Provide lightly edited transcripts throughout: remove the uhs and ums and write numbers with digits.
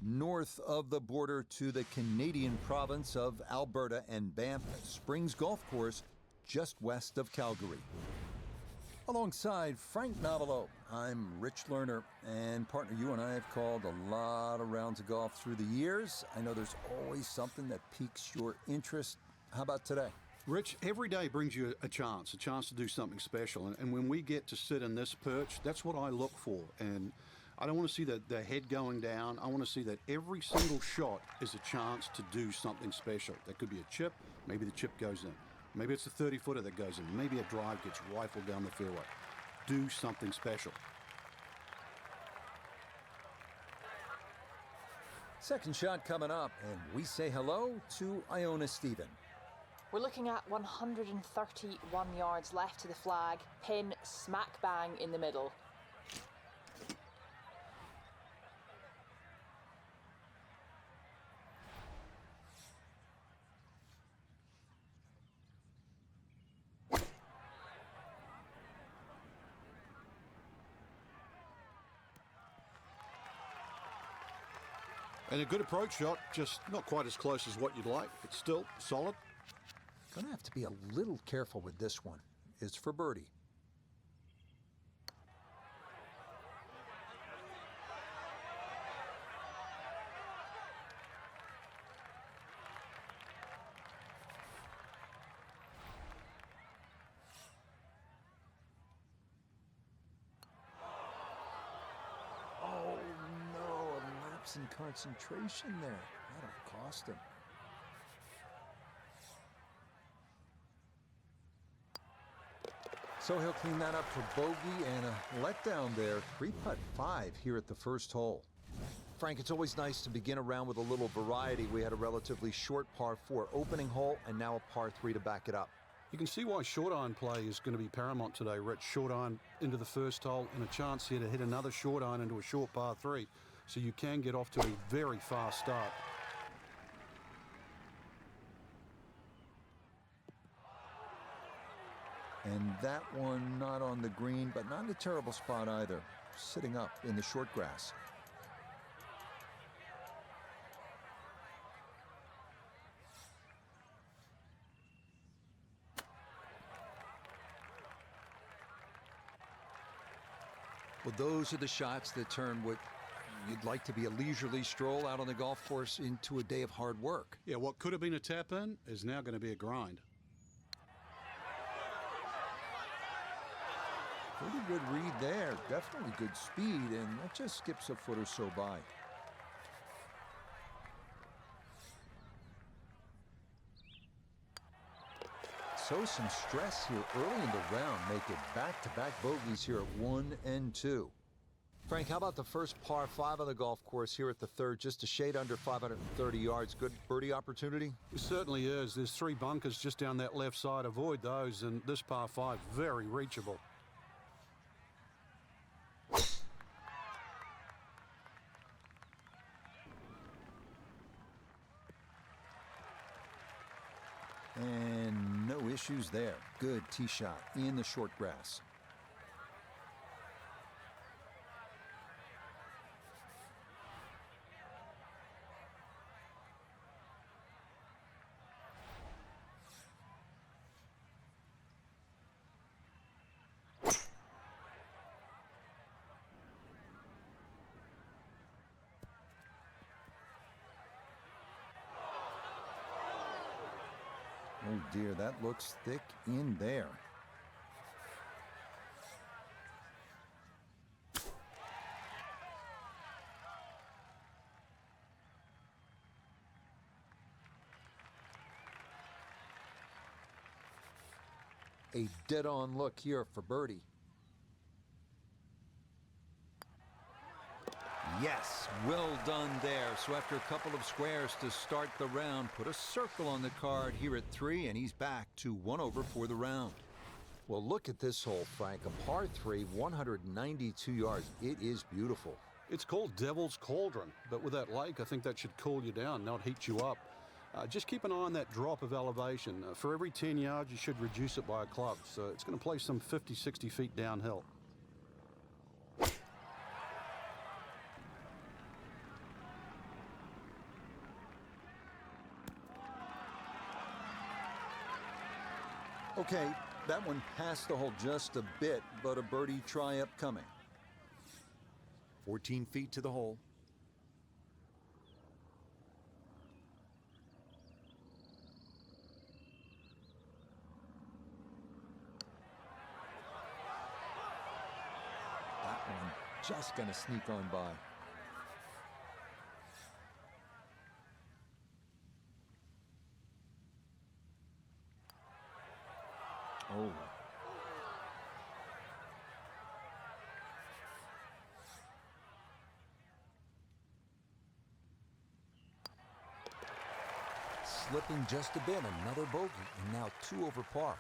north of the border to the Canadian province of Alberta and Banff Springs Golf Course just west of Calgary. Alongside Frank Novello, I'm Rich Lerner, and partner, you and I have called a lot of rounds of golf through the years. I know there's always something that piques your interest. How about today? Rich, every day brings you a chance to do something special. And when we get to sit in this perch, that's what I look for. And I don't want to see the head going down. I want to see that every single shot is a chance to do something special. That could be a chip. Maybe the chip goes in. Maybe it's a 30-footer that goes in. Maybe a drive gets rifled down the fairway. Do something special. Second shot coming up, and we say hello to Iona Stephen. We're looking at 131 yards left to the flag, pin smack bang in the middle. And a good approach shot, just not quite as close as what you'd like, but still solid. Gonna have to be a little careful with this one. It's for birdie. Oh no, a lapse in concentration there. That'll cost him. So he'll clean that up for bogey and a letdown there. 3-putt 5 here at the first hole. Frank, it's always nice to begin a round with a little variety. We had a relatively short par 4 opening hole and now a par 3 to back it up. You can see why short iron play is going to be paramount today, Rich. Short iron into the first hole and a chance here to hit another short iron into a short par 3. So you can get off to a very fast start. And that one not on the green, but not in a terrible spot either. Sitting up in the short grass. Well, those are the shots that turn what you'd like to be a leisurely stroll out on the golf course into a day of hard work. Yeah, what could have been a tap in is now going to be a grind. Pretty good read there. Definitely good speed, and that just skips a foot or so by. So some stress here early in the round, making back-to-back bogeys here at 1 and 2. Frank, how about the first par 5 on the golf course here at the third, just a shade under 530 yards. Good birdie opportunity? It certainly is. There's 3 bunkers just down that left side. Avoid those, and this par 5, very reachable. And no issues there. Good tee shot in the short grass. Oh dear, that looks thick in there. A dead-on look here for birdie. Yes, well done there. So after a couple of squares to start the round, put a circle on the card here at 3, and he's back to 1 over for the round. Well, look at this hole, Frank. A par 3, 192 yards. It is beautiful. It's called Devil's Cauldron, but with that lake, I think that should cool you down, not heat you up. Just keep an eye on that drop of elevation. For every 10 yards, you should reduce it by a club. So it's going to play some 50, 60 feet downhill. Okay, that one passed the hole just a bit, but a birdie try upcoming. 14 feet to the hole. That one just gonna sneak on by. Oh. Slipping just a bit, another bogey, and now 2 over par.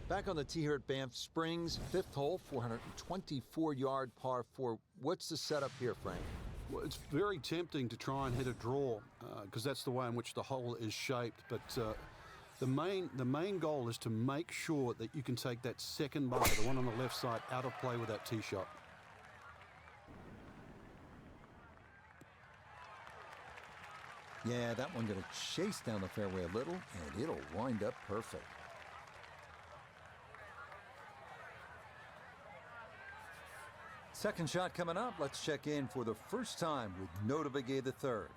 Back on the tee here at Banff Springs, 5th hole, 424-yard par 4. What's the setup here, Frank? Well, it's very tempting to try and hit a draw because that's the way in which the hole is shaped. But the main goal is to make sure that you can take that second bunker, the one on the left side, out of play with that tee shot. Yeah, that one going to chase down the fairway a little, and it'll wind up perfect. Second shot coming up. Let's check in for the first time with Nota Begay III.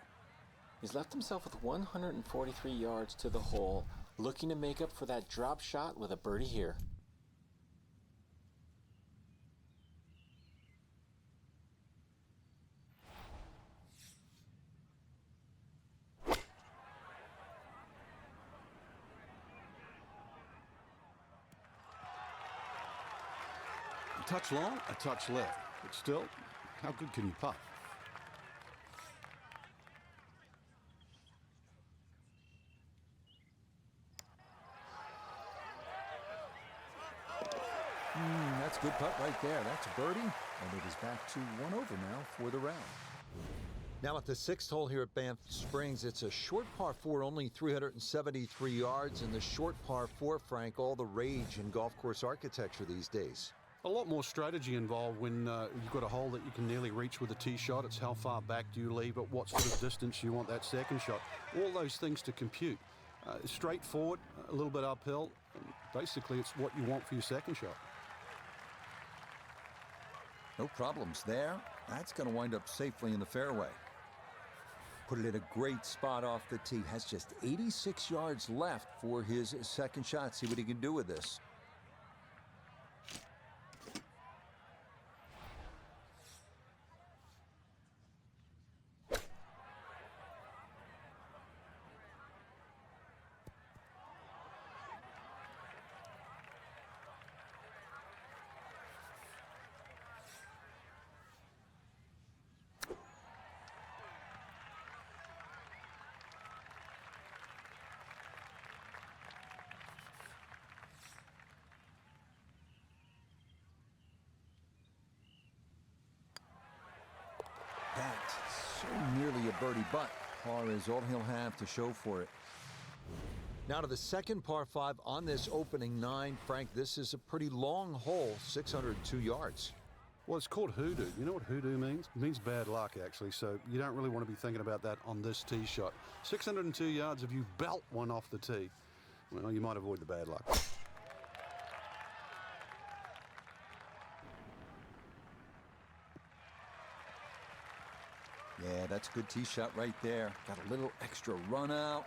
He's left himself with 143 yards to the hole, looking to make up for that drop shot with a birdie here. A touch long, a touch left. But still, how good can you putt? That's a good putt right there. That's a birdie, and it is back to 1 over now for the round. Now at the 6th hole here at Banff Springs, it's a short par 4, only 373 yards, and the short par 4, Frank, all the rage in golf course architecture these days. A lot more strategy involved when you've got a hole that you can nearly reach with a tee shot. It's how far back do you leave, at what sort of distance you want that second shot. All those things to compute. Straightforward, a little bit uphill. Basically, it's what you want for your second shot. No problems there. That's going to wind up safely in the fairway. Put it in a great spot off the tee. Has just 86 yards left for his second shot. See what he can do with this. That's so nearly a birdie, but par is all he'll have to show for it. Now to the second par 5 on this opening 9. Frank, this is a pretty long hole, 602 yards. Well, it's called hoodoo. You know what hoodoo means? It means bad luck, actually, so you don't really want to be thinking about that on this tee shot. 602 yards, if you belt one off the tee, well, you might avoid the bad luck. Yeah, that's a good tee shot right there. Got a little extra run out.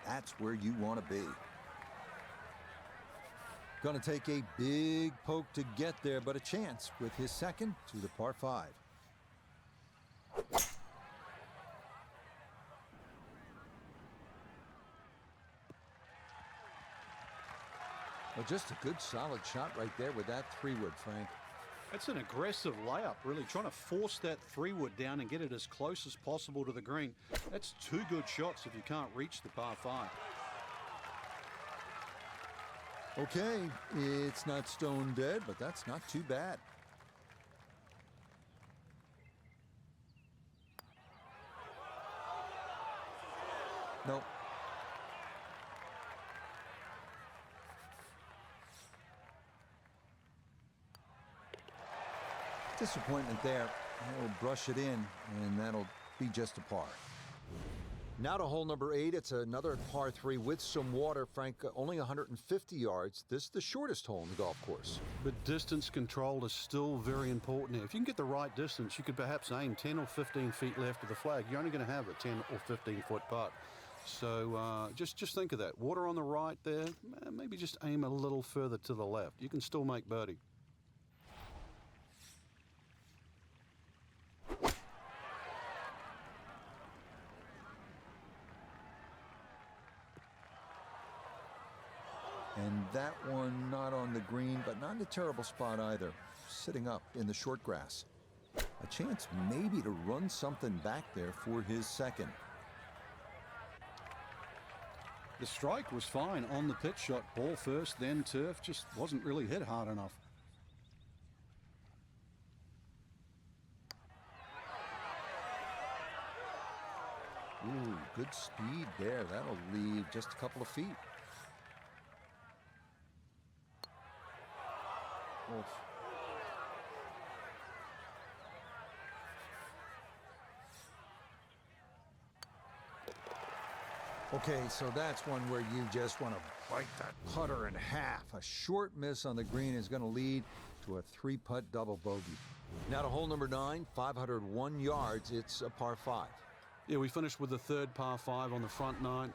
That's where you want to be. Going to take a big poke to get there, but a chance with his second to the par 5. Well, just a good solid shot right there with that 3-wood, Frank. That's an aggressive layup, really, trying to force that 3-wood down and get it as close as possible to the green. That's 2 good shots if you can't reach the par 5. Okay, it's not stone dead, but that's not too bad. Nope. Disappointment there. He'll brush it in, and that'll be just a par. Now to hole number 8. It's another par 3 with some water, Frank. Only 150 yards. This is the shortest hole in the golf course. But distance control is still very important here. If you can get the right distance, you could perhaps aim 10 or 15 feet left of the flag. You're only going to have a 10 or 15-foot putt. So just think of that. Water on the right there, maybe just aim a little further to the left. You can still make birdie. And that one not on the green, but not in a terrible spot either. Sitting up in the short grass. A chance maybe to run something back there for his second. The strike was fine on the pitch shot. Ball first, then turf. Just wasn't really hit hard enough. Ooh, good speed there. That'll leave just a couple of feet. Oof. Okay, so that's one where you just want to bite that putter in half. A short miss on the green is going to lead to a 3-putt double bogey. Now to hole number 9, 501 yards. It's a par 5. Yeah, we finished with the third par 5 on the front 9.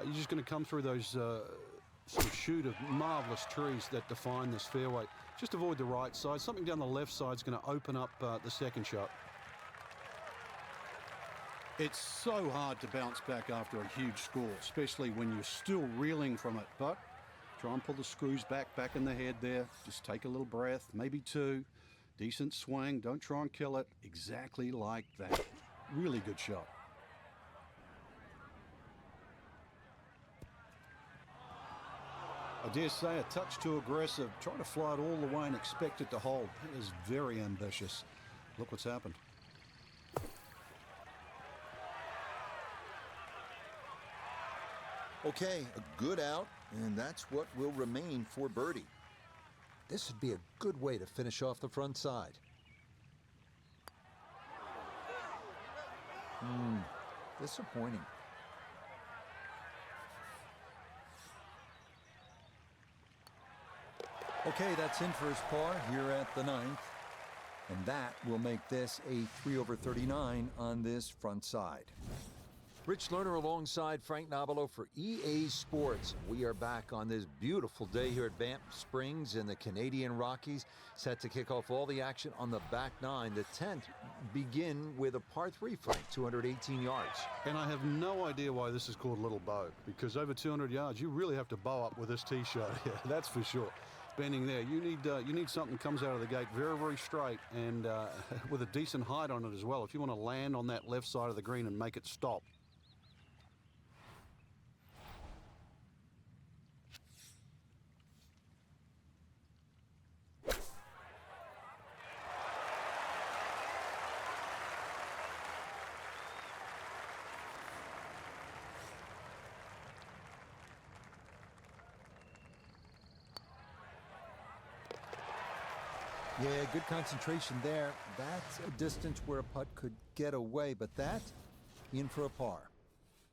You're just going to come through those sort of chute of marvelous trees that define this fairway. Just avoid the right side. Something down the left side is going to open up the second shot. It's so hard to bounce back after a huge score, especially when you're still reeling from it. But try and pull the screws back in the head there. Just take a little breath, maybe 2. Decent swing. Don't try and kill it. Exactly like that. Really good shot. I dare say a touch too aggressive. Try to fly it all the way and expect it to hold. It is very ambitious. Look what's happened. Okay, a good out, and that's what will remain for birdie. This would be a good way to finish off the front side. Disappointing. Okay, that's in for his par here at the 9th. And that will make this a 3/39 on this front side. Rich Lerner alongside Frank Nobilo for EA Sports. We are back on this beautiful day here at Banff Springs in the Canadian Rockies, set to kick off all the action on the back 9. The 10th begin with a par 3, Frank, 218 yards. And I have no idea why this is called Little Bow, because over 200 yards, you really have to bow up with this tee shot here. That's for sure. Bending there, you need something that comes out of the gate very straight and with a decent height on it as well. If you want to land on that left side of the green and make it stop. Yeah, good concentration there. That's a distance where a putt could get away, but that in for a par.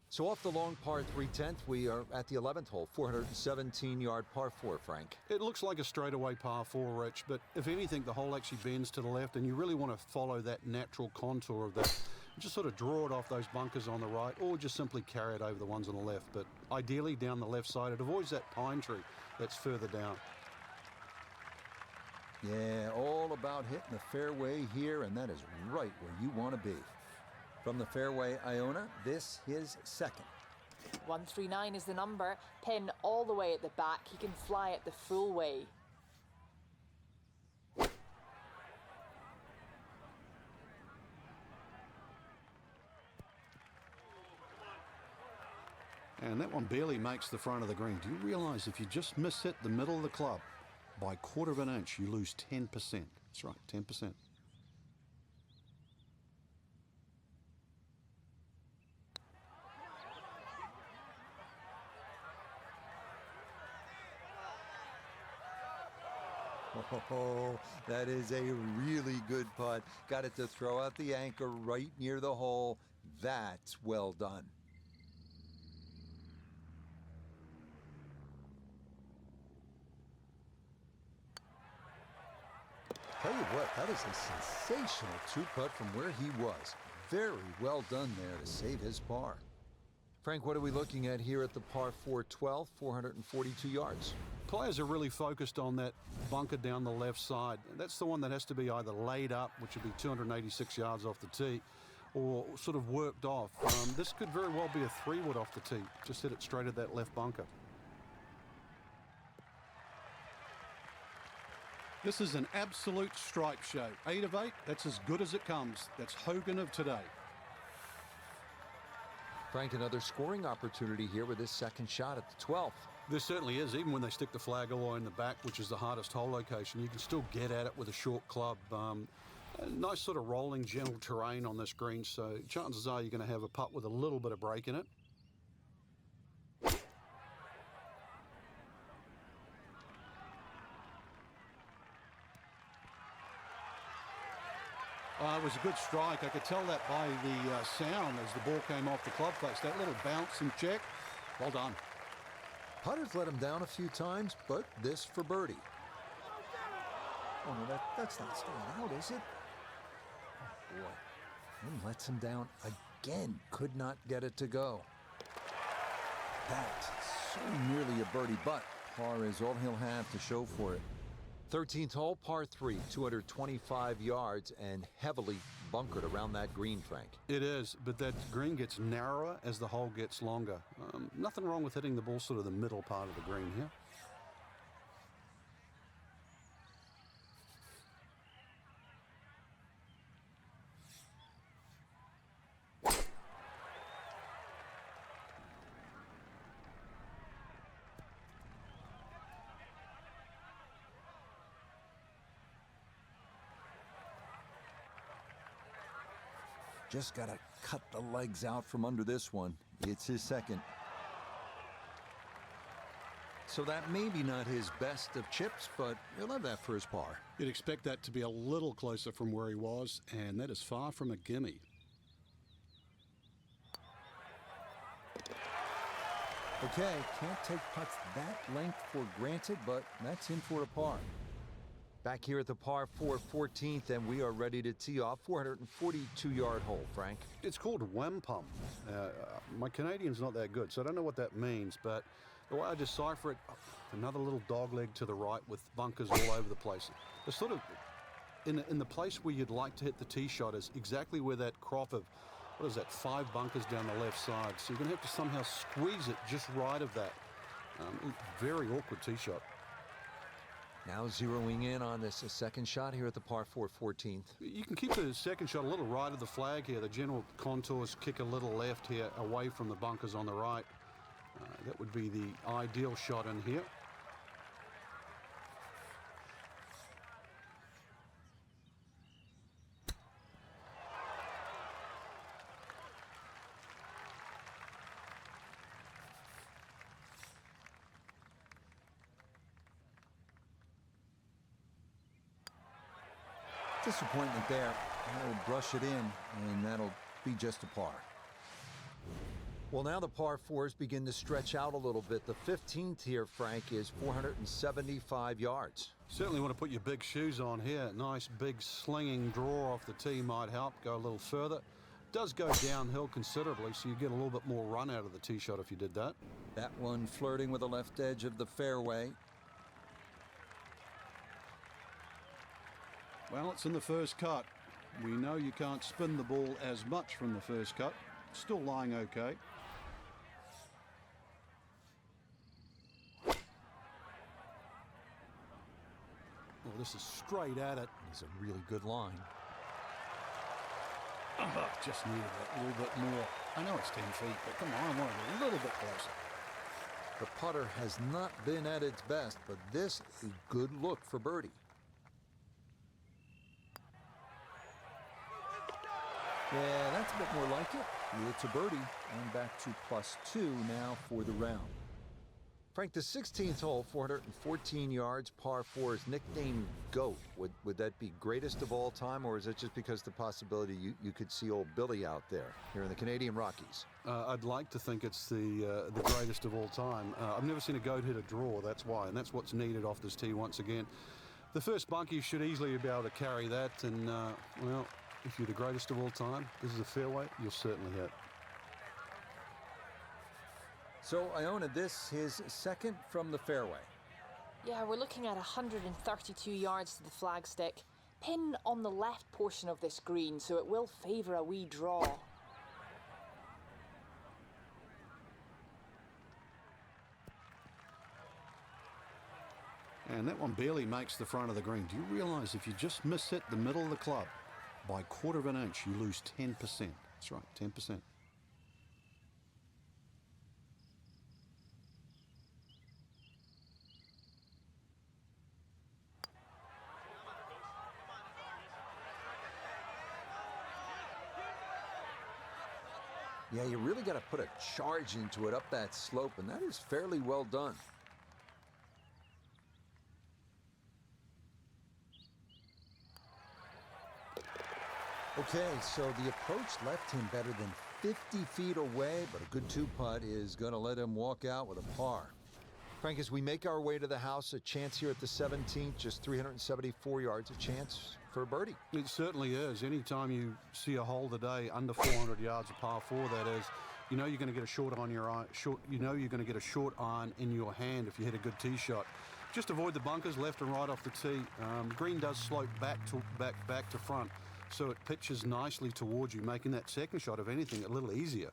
So off the long par 3 10th, we are at the 11th hole, 417-yard par 4, Frank. It looks like a straightaway par 4, Rich, but if anything, the hole actually bends to the left, and you really want to follow that natural contour of that. Just sort of draw it off those bunkers on the right, or just simply carry it over the ones on the left. But ideally down the left side, it avoids that pine tree that's further down. Yeah, all about hitting the fairway here, and that is right where you want to be. From the fairway, Iona, this is second. 139 is the number. Pin all the way at the back. He can fly it the full way. And that one barely makes the front of the green. Do you realize if you just miss hit the middle of the club by 1/4 of an inch, you lose 10%. That's right, 10%. Oh, that is a really good putt. Got it to throw out the anchor right near the hole. That's well done. Tell you what, that is a sensational two-putt from where he was. Very well done there to save his par. Frank, what are we looking at here at the par 4 12, 442 yards? Players are really focused on that bunker down the left side. That's the one that has to be either laid up, which would be 286 yards off the tee, or sort of worked off. This could very well be a 3-wood off the tee. Just hit it straight at that left bunker. This is an absolute stripe show. 8 of 8, that's as good as it comes. That's Hogan of today. Frank, another scoring opportunity here with his second shot at the 12th. This certainly is. Even when they stick the flag all the way in the back, which is the hardest hole location, you can still get at it with a short club. A nice sort of rolling, gentle terrain on this green, so chances are you're going to have a putt with a little bit of break in it. It was a good strike. I could tell that by the sound as the ball came off the club face. That little bounce and check. Well done. Putter's let him down a few times, but this for birdie. Oh, no, that's not staying out, is it? Oh, boy. And lets him down again. Could not get it to go. That's so nearly a birdie, but par is all he'll have to show for it. 13th hole, par 3, 225 yards and heavily bunkered around that green, Frank. It is, but that green gets narrower as the hole gets longer. Nothing wrong with hitting the ball sort of the middle part of the green here. Just got to cut the legs out from under this one. It's his second. So that may be not his best of chips, but he'll have that for his par. You'd expect that to be a little closer from where he was, and that is far from a gimme. Okay, can't take putts that length for granted, but that's in for a par. Back here at the par 4 14th, and we are ready to tee off. 442-yard hole, Frank. It's called wampum. My Canadian's not that good, so I don't know what that means, but the way I decipher it, another little dog leg to the right with bunkers all over the place. It's sort of in the place where you'd like to hit the tee shot is exactly where that crop of, what is that, 5 bunkers down the left side. So you're going to have to somehow squeeze it just right of that. Very awkward tee shot. Now zeroing in on this second shot here at the par 4 14th. You can keep the second shot a little right of the flag here. The general contours kick a little left here away from the bunkers on the right. That would be the ideal shot in here. Disappointment there. That'll brush it in, and that'll be just a par. Well, now the par 4s begin to stretch out a little bit. The 15th here, Frank, is 475 yards. Certainly want to put your big shoes on here. Nice big slinging draw off the tee might help. Go a little further. Does go downhill considerably, so you get a little bit more run out of the tee shot if you did that. That one flirting with the left edge of the fairway. Well, it's in the first cut. We know you can't spin the ball as much from the first cut. Still lying okay. Well, this is straight at it. It's a really good line. Oh, just needed that little bit more. I know it's 10 feet, but come on, I want it a little bit closer. The putter has not been at its best, but this is a good look for birdie. Yeah, that's a bit more like it. It's a birdie, and back to +2 now for the round. Frank, the 16th hole, 414 yards, par 4 is nicknamed GOAT. Would that be greatest of all time, or is it just because the possibility you could see old Billy out there here in the Canadian Rockies? I'd like to think it's the greatest of all time. I've never seen a GOAT hit a draw, that's why, and that's what's needed off this tee once again. The first bunkie should easily be able to carry that, and, well, if you're the greatest of all time, this is a fairway, you'll certainly hit. So Iona, this his second from the fairway. Yeah, we're looking at 132 yards to the flagstick. Pin on the left portion of this green, so it will favour a wee draw. And that one barely makes the front of the green. Do you realise if you just miss hit the middle of the club by 1/4 of an inch, you lose 10%. That's right, 10%. Yeah, you really got to put a charge into it up that slope, and that is fairly well done. Okay, so the approach left him better than 50 feet away, but a good two-putt is going to let him walk out with a par. Frank, as we make our way to the house, a chance here at the 17th, just 374 yards, a chance for a birdie. It certainly is. Anytime you see a hole today under 400 yards, a par 4 that is, you know you're going to get a short on your eye. You know you're going to get a short iron in your hand if you hit a good tee shot. Just avoid the bunkers left and right off the tee. Green does slope back to front, so it pitches nicely towards you, making that second shot, if anything, a little easier.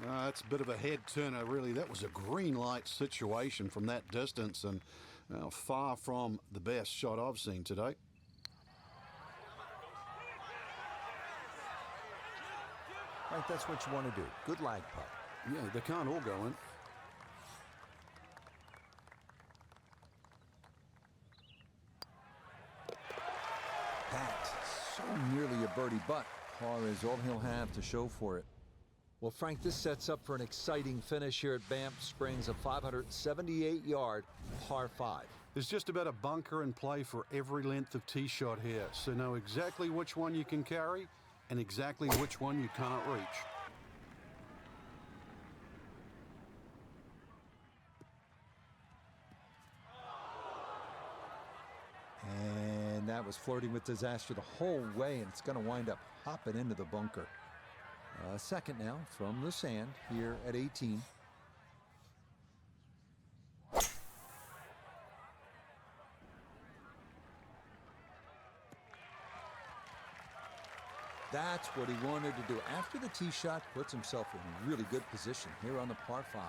That's a bit of a head turner, really. That was a green light situation from that distance, and far from the best shot I've seen today. Right, that's what you want to do. Good lag putt. Yeah, they can't all go in. Pat, so nearly a birdie, but par is all he'll have to show for it. Well, Frank, this sets up for an exciting finish here at Banff Springs, a 578-yard par 5. There's just about a bunker in play for every length of tee shot here, so know exactly which one you can carry and exactly which one you cannot reach. And that was flirting with disaster the whole way, and it's going to wind up hopping into the bunker. Second now from the sand here at 18. That's what he wanted to do. After the tee shot, puts himself in really good position here on the par 5.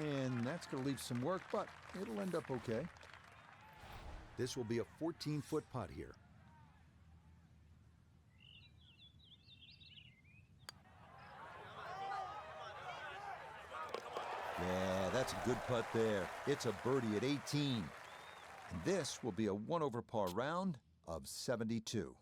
And that's going to leave some work, but it'll end up okay. This will be a 14-foot putt here. Yeah, that's a good putt there. It's a birdie at 18. And this will be a 1 over par round of 72.